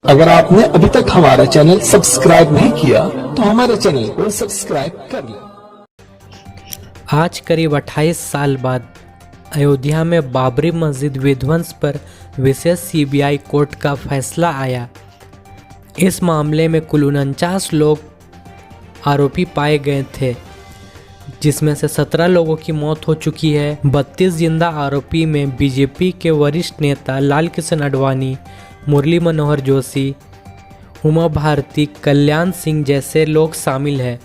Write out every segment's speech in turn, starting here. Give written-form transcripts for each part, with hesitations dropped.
अगर आपने अभी तक हमारा चैनल सब्सक्राइब नहीं किया तो हमारे चैनल को सब्सक्राइब कर लें। आज करीब 28 साल बाद अयोध्या में बाबरी मस्जिद विध्वंस पर विशेष सीबीआई कोर्ट का फैसला आया। इस मामले में कुल 49 लोग आरोपी पाए गए थे, जिसमें से 17 लोगों की मौत हो चुकी है। 32 जिंदा आरोपी में बीजेपी के वरिष्ठ नेता लाल कृष्ण आडवाणी, मुरली मनोहर जोशी, उमा भारती, कल्याण सिंह जैसे लोग शामिल हैं।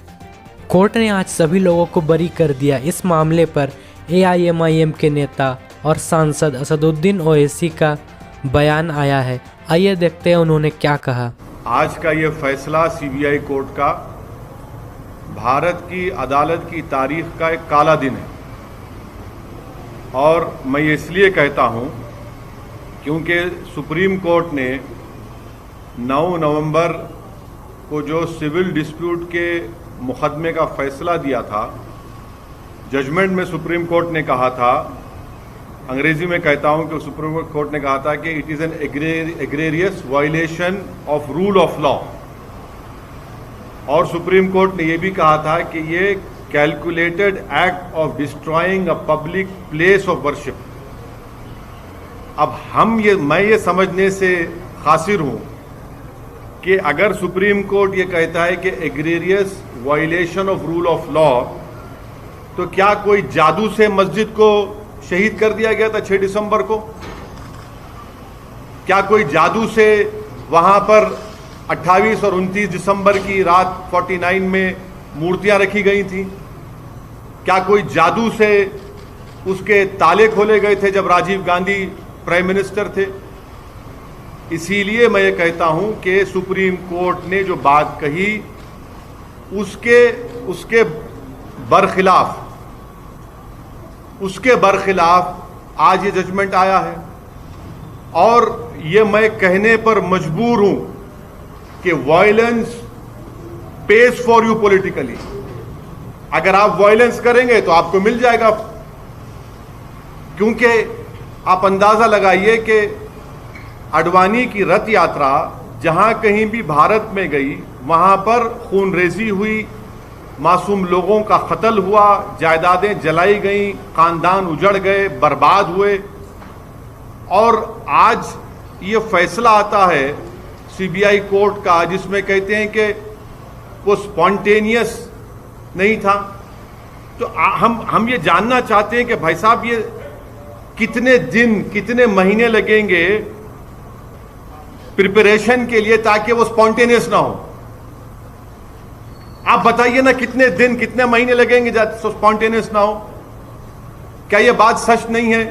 कोर्ट ने आज सभी लोगों को बरी कर दिया। इस मामले पर एआईएमआईएम के नेता और सांसद असदुद्दीन ओवैसी का बयान आया है। आइए देखते हैं उन्होंने क्या कहा। आज का ये फैसला सीबीआई कोर्ट का भारत की अदालत की तारीख का एक काला दिन है, और मैं ये इसलिए कहता हूँ क्योंकि सुप्रीम कोर्ट ने 9 नवंबर को जो सिविल डिस्प्यूट के मुकदमे का फैसला दिया था, जजमेंट में सुप्रीम कोर्ट ने कहा था, अंग्रेजी में कहता हूं कि सुप्रीम कोर्ट ने कहा था कि it is an egregious violation of rule of law, और सुप्रीम कोर्ट ने यह भी कहा था कि ये calculated act of destroying a public place of worship. अब मैं ये समझने से कासिर हूं कि अगर सुप्रीम कोर्ट ये कहता है कि egregious violation of rule of law, तो क्या कोई जादू से मस्जिद को शहीद कर दिया गया था 6 दिसंबर को? क्या कोई जादू से वहां पर 28 और 29 दिसंबर की रात 49 में मूर्तियां रखी गई थी? क्या कोई जादू से उसके ताले खोले गए थे जब राजीव गांधी प्राइम मिनिस्टर थे? इसीलिए मैं ये कहता हूं कि सुप्रीम कोर्ट ने जो बात कही उसके बरखिलाफ आज ये जजमेंट आया है, और ये मैं कहने पर मजबूर हूं कि violence page for you politically. अगर आप वायलेंस करेंगे तो आपको मिल जाएगा, क्योंकि आप अंदाजा लगाइए कि आडवाणी की रथ यात्रा जहां कहीं भी भारत में गई, वहां पर खूनरेजी हुई, मासूम लोगों का कत्ल हुआ, जायदादें जलाई गईं, खानदान उजड़ गए, बर्बाद हुए। और आज ये फैसला आता है सीबीआई कोर्ट का, जिसमें कहते हैं कि वो स्पॉन्टेनियस नहीं था। तो हम ये जानना चाहते हैं कि भाई साहब, ये कितने दिन, कितने महीने लगेंगे प्रिपरेशन के लिए ताकि वो स्पॉन्टेनियस ना हो? आप बताइए ना, कितने दिन, कितने महीने लगेंगे स्पॉन्टेनियस ना हो? क्या ये बात सच नहीं है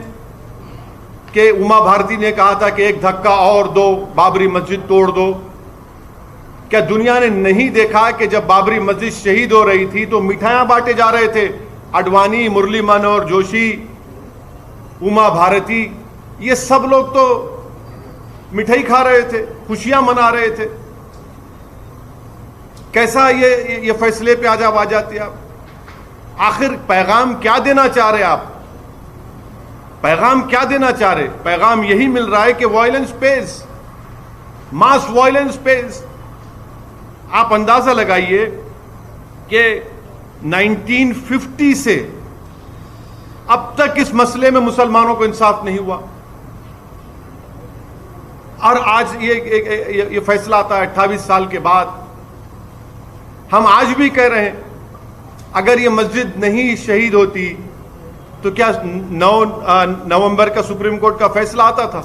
कि उमा भारती ने कहा था कि एक धक्का और दो, बाबरी मस्जिद तोड़ दो? क्या दुनिया ने नहीं देखा कि जब बाबरी मस्जिद शहीद हो रही थी तो मिठाइयां बांटे जा रहे थे? आडवाणी, मुरली मनोहर जोशी, उमा भारती, ये सब लोग तो मिठाई खा रहे थे, खुशियां मना रहे थे। कैसा ये फैसले पे आज आ जाती आप? आखिर पैगाम क्या देना चाह रहे आप? पैगाम क्या देना चाह रहे? पैगाम यही मिल रहा है कि वायलेंस पेज, मास वायलेंस पेज। आप अंदाजा लगाइए कि 1950 से अब तक इस मसले में मुसलमानों को इंसाफ नहीं हुआ, और आज ये फैसला आता है 28 साल के बाद। हम आज भी कह रहे हैं, अगर ये मस्जिद नहीं शहीद होती तो क्या 9 नवंबर का सुप्रीम कोर्ट का फैसला आता था?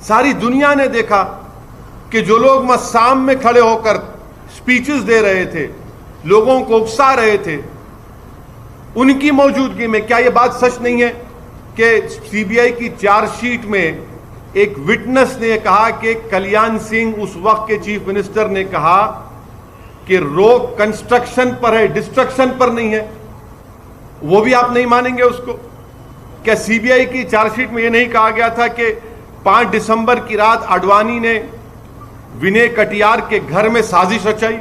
सारी दुनिया ने देखा कि जो लोग मस्साम में खड़े होकर स्पीचेस दे रहे थे, लोगों को उकसा रहे थे, उनकी मौजूदगी में क्या यह बात सच नहीं है कि सीबीआई की चार्जशीट में एक विटनेस ने कहा कि कल्याण सिंह, उस वक्त के चीफ मिनिस्टर, ने कहा कि रोक कंस्ट्रक्शन पर है, डिस्ट्रक्शन पर नहीं है? वो भी आप नहीं मानेंगे उसको? क्या सीबीआई की चार्जशीट में यह नहीं कहा गया था कि 5 दिसंबर की रात आडवाणी ने विनय कटियार के घर में साजिश रचाई?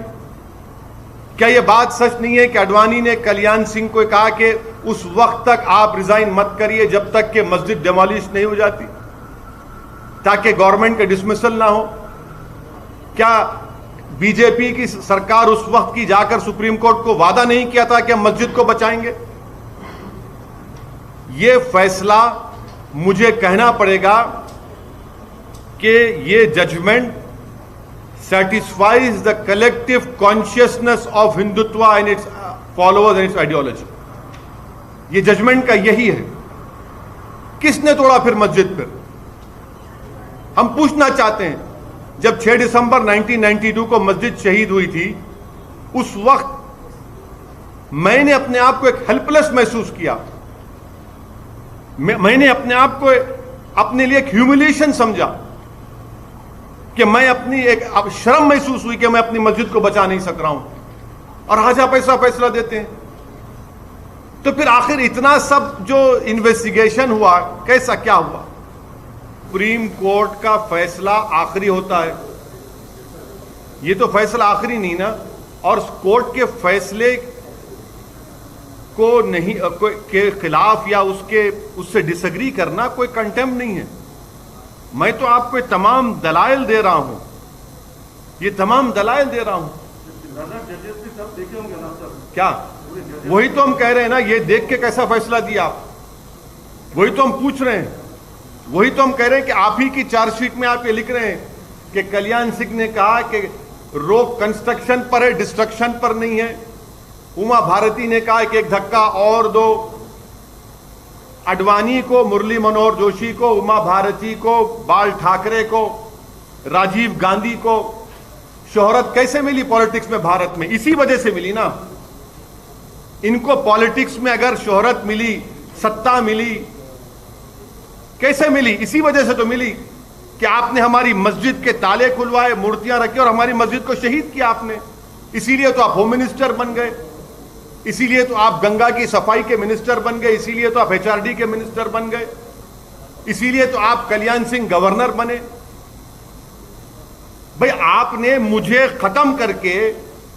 क्या यह बात सच नहीं है कि आडवाणी ने कल्याण सिंह को कहा कि उस वक्त तक आप रिजाइन मत करिए जब तक कि मस्जिद डिमोलिश नहीं हो जाती, ताकि गवर्नमेंट का डिसमिसल ना हो? क्या बीजेपी की सरकार उस वक्त की जाकर सुप्रीम कोर्ट को वादा नहीं किया था कि हम मस्जिद को बचाएंगे? यह फैसला मुझे कहना पड़ेगा कि यह judgement satisfies the collective consciousness of Hindutva and its followers and its ideology. ये जजमेंट का यही है। किसने तोड़ा फिर मस्जिद? फिर हम पूछना चाहते हैं, जब 6 दिसंबर 1992 को मस्जिद शहीद हुई थी, उस वक्त मैंने अपने आप को एक हेल्पलेस महसूस किया। मैंने अपने आप को अपने लिए एक ह्यूमिलिएशन समझा कि मैं अपनी एक शर्म महसूस हुई कि मैं अपनी मस्जिद को बचा नहीं सक रहा हूं, और आज आप ऐसा फैसला देते हैं। तो फिर आखिर इतना सब जो इन्वेस्टिगेशन हुआ, कैसा क्या हुआ? सुप्रीम कोर्ट का फैसला आखिरी होता है, ये तो फैसला आखिरी नहीं ना। और कोर्ट के फैसले को नहीं के खिलाफ या उससे डिसएग्री करना कोई कंटेम्प्ट नहीं है। मैं तो आपको ये तमाम दलाइल दे रहा हूं, ये तमाम दलाइल दे रहा हूं। क्या वही तो हम कह रहे हैं ना, ये देख के कैसा फैसला दिया आप? वही तो हम पूछ रहे हैं, वही तो हम कह रहे हैं कि आप ही की चार्जशीट में आप ये लिख रहे हैं कि कल्याण सिंह ने कहा कि रोक कंस्ट्रक्शन पर है, डिस्ट्रक्शन पर नहीं है। उमा भारती ने कहा कि एक धक्का और दो। अडवाणी को, मुरली मनोहर जोशी को, उमा भारती को, बाल ठाकरे को, राजीव गांधी को शोहरत कैसे मिली पॉलिटिक्स में भारत में? इसी वजह से मिली ना। इनको पॉलिटिक्स में अगर शोहरत मिली, सत्ता मिली, कैसे मिली? इसी वजह से तो मिली कि आपने हमारी मस्जिद के ताले खुलवाए, मूर्तियां रखी और हमारी मस्जिद को शहीद किया आपने। इसीलिए तो आप होम मिनिस्टर बन गए, इसीलिए तो आप गंगा की सफाई के मिनिस्टर बन गए, इसीलिए तो आप एचआरडी के मिनिस्टर बन गए, इसीलिए तो आप कल्याण सिंह गवर्नर बने। भाई आपने मुझे खत्म करके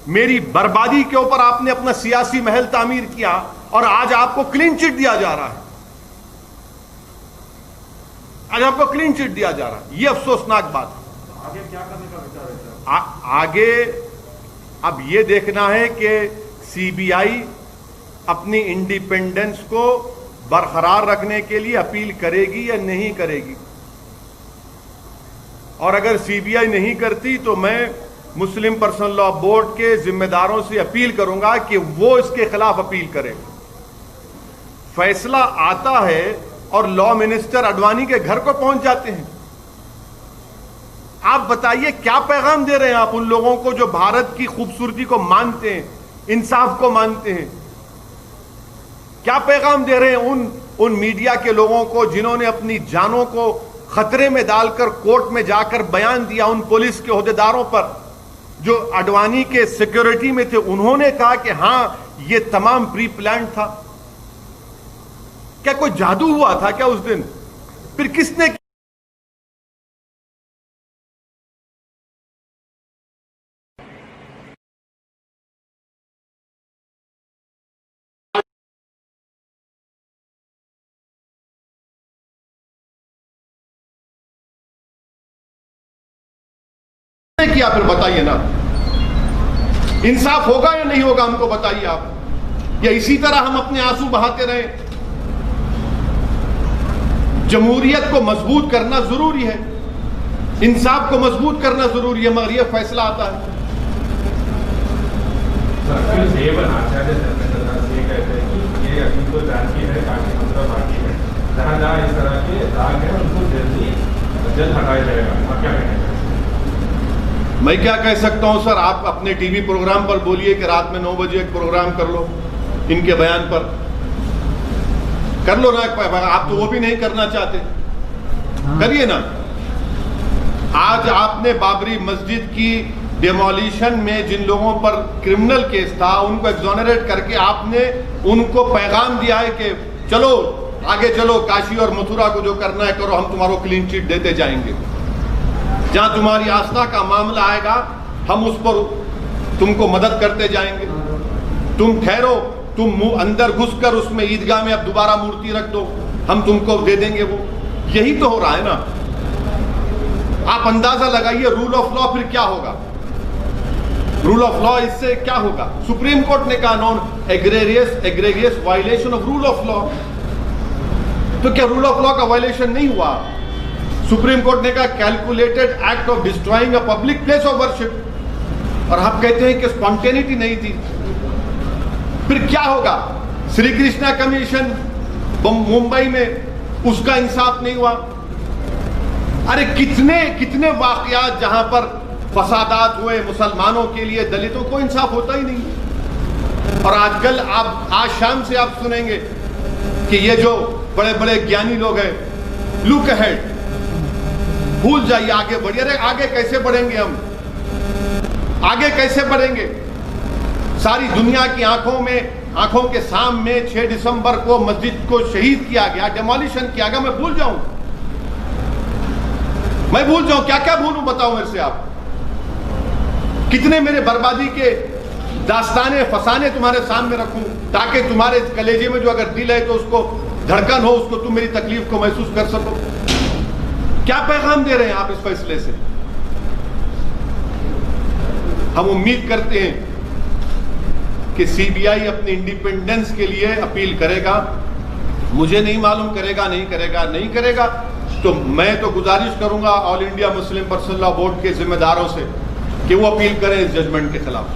मेरी बर्बादी के ऊपर आपने अपना सियासी महल तामीर किया, और आज आपको क्लीन चिट दिया जा रहा है। आज आपको क्लीन चिट दिया जा रहा है, यह अफसोसनाक बात है। आगे क्या करने का विचार है? आगे अब यह देखना है कि सीबीआई अपनी इंडिपेंडेंस को बरकरार रखने के लिए अपील करेगी या नहीं करेगी। और अगर सीबीआई नहीं करती तो मैं मुस्लिम पर्सनल लॉ बोर्ड के जिम्मेदारों से अपील करूंगा कि वो इसके खिलाफ अपील करें। फैसला आता है और लॉ मिनिस्टर अडवाणी के घर को पहुंच जाते हैं। आप बताइए क्या पैगाम दे रहे हैं आप उन लोगों को जो भारत की खूबसूरती को मानते हैं, इंसाफ को मानते हैं? क्या पैगाम दे रहे हैं उन मीडिया के लोगों को जिन्होंने अपनी जानों को खतरे में डालकर कोर्ट में जाकर बयान दिया? उन पुलिस के ओहदेदारों पर जो अडवाणी के सिक्योरिटी में थे, उन्होंने कहा कि हां ये तमाम प्री प्लान था। क्या कोई जादू हुआ था क्या उस दिन? फिर किसने किया? फिर बताइए ना, इंसाफ होगा या नहीं होगा? हमको बताइए आप। या इसी तरह हम अपने आंसू बहाते रहे? जमहूरियत को मजबूत करना जरूरी है, इंसाफ को मजबूत करना जरूरी है, मगर यह फैसला आता है। जहां इस तरह के दाग है उनको जल्द हटाया जाएगा। क्या कहेंगे? मैं क्या कह सकता हूं सर, आप अपने टीवी प्रोग्राम पर बोलिए कि रात में 9 बजे एक प्रोग्राम कर लो, इनके बयान पर कर लो ना। आप तो वो भी नहीं करना चाहते, करिए ना। आज आपने बाबरी मस्जिद की डिमोलिशन में जिन लोगों पर क्रिमिनल केस था उनको एक्सोनरेट करके आपने उनको पैगाम दिया है कि चलो आगे चलो, काशी और मथुरा को जो करना है करो, हम तुम्हारो क्लीन चिट देते जाएंगे। जहां तुम्हारी आस्था का मामला आएगा हम उस पर तुमको मदद करते जाएंगे। तुम ठहरो, तुम मुंह अंदर घुसकर उसमें ईदगाह में अब दोबारा मूर्ति रख दो, हम तुमको दे देंगे। वो यही तो हो रहा है ना। आप अंदाजा लगाइए रूल ऑफ लॉ फिर क्या होगा। रूल ऑफ लॉ इससे क्या होगा? सुप्रीम कोर्ट ने कहा non egregious violation of rule of law. तो क्या रूल ऑफ लॉ का वायलेशन नहीं हुआ? सुप्रीम कोर्ट ने कहा calculated act of destroying a public place of worship, और आप कहते हैं कि स्पॉन्टेनिटी नहीं थी। फिर क्या होगा? श्री कृष्णा कमीशन मुंबई में, उसका इंसाफ नहीं हुआ। अरे कितने वाकयात जहां पर फसादात हुए मुसलमानों के लिए, दलितों को इंसाफ होता ही नहीं। और आजकल आज शाम से आप सुनेंगे कि ये जो बड़े बड़े ज्ञानी लोग हैं, लुक अहेड, भूल जाइए, आगे बढ़िए। अरे आगे कैसे बढ़ेंगे हम? आगे कैसे बढ़ेंगे? सारी दुनिया की आंखों के सामने 6 दिसंबर को मस्जिद को शहीद किया गया, डेमोलिशन किया गया। मैं भूल जाऊं क्या क्या भूलूं? बताओ मेरे से आप। कितने मेरे बर्बादी के दास्ताने फसाने तुम्हारे सामने रखूं, ताकि तुम्हारे कलेजे में जो अगर दिल है तो उसको धड़कन हो, उसको तुम मेरी तकलीफ को महसूस कर सको। क्या पैगाम दे रहे हैं आप इस फैसले से? हम उम्मीद करते हैं कि सीबीआई अपनी इंडिपेंडेंस के लिए अपील करेगा। मुझे नहीं मालूम करेगा नहीं करेगा, तो मैं तो गुजारिश करूंगा all India Muslim personal law board के जिम्मेदारों से कि वो अपील करें इस जजमेंट के खिलाफ।